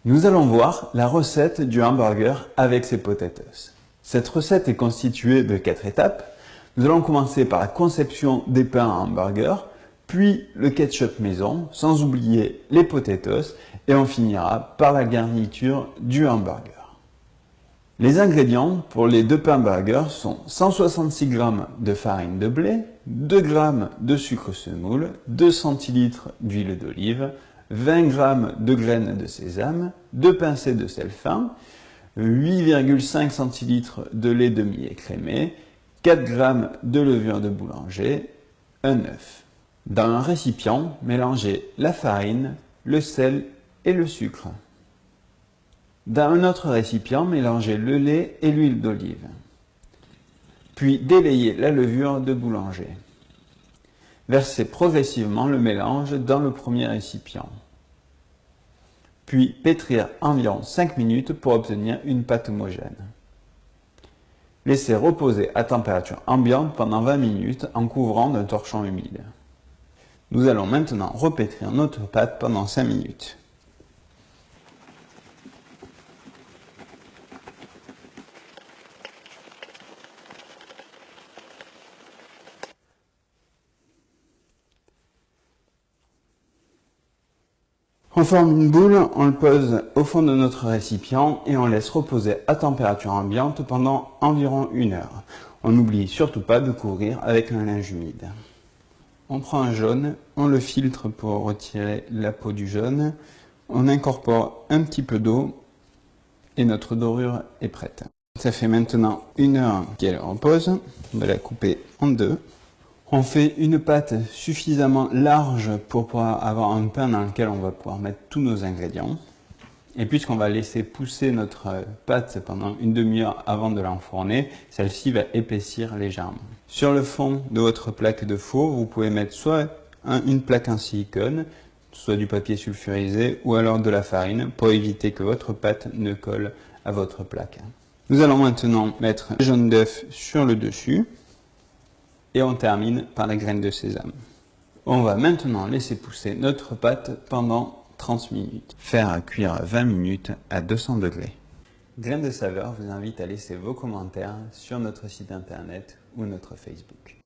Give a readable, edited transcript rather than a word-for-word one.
Nous allons voir la recette du hamburger avec ses potatoes. Cette recette est constituée de 4 étapes. Nous allons commencer par la conception des pains à hamburger, puis le ketchup maison, sans oublier les potatoes, et on finira par la garniture du hamburger. Les ingrédients pour les deux pains burgers sont 166 g de farine de blé, 2 g de sucre semoule, 2 centilitres d'huile d'olive, 20 g de graines de sésame, 2 pincées de sel fin, 8,5 centilitres de lait demi-écrémé, 4 g de levure de boulanger, un œuf. Dans un récipient, mélangez la farine, le sel et le sucre. Dans un autre récipient, mélangez le lait et l'huile d'olive. Puis délayez la levure de boulanger. Versez progressivement le mélange dans le premier récipient. Puis pétrir environ 5 minutes pour obtenir une pâte homogène. Laissez reposer à température ambiante pendant 20 minutes en couvrant d'un torchon humide. Nous allons maintenant repétrir notre pâte pendant 5 minutes. On forme une boule, on le pose au fond de notre récipient et on laisse reposer à température ambiante pendant environ 1 heure. On n'oublie surtout pas de couvrir avec un linge humide. On prend un jaune, on le filtre pour retirer la peau du jaune, on incorpore un petit peu d'eau et notre dorure est prête. Ça fait maintenant 1 heure qu'elle repose, on va la couper en deux. On fait une pâte suffisamment large pour pouvoir avoir un pain dans lequel on va pouvoir mettre tous nos ingrédients. Et puisqu'on va laisser pousser notre pâte pendant une demi-heure avant de l'enfourner, celle-ci va épaissir légèrement. Sur le fond de votre plaque de four, vous pouvez mettre soit une plaque en silicone, soit du papier sulfurisé ou alors de la farine pour éviter que votre pâte ne colle à votre plaque. Nous allons maintenant mettre le jaune d'œuf sur le dessus. Et on termine par la graine de sésame. On va maintenant laisser pousser notre pâte pendant 30 minutes. Faire cuire 20 minutes à 200 degrés. Graines de Saveur vous invite à laisser vos commentaires sur notre site internet ou notre Facebook.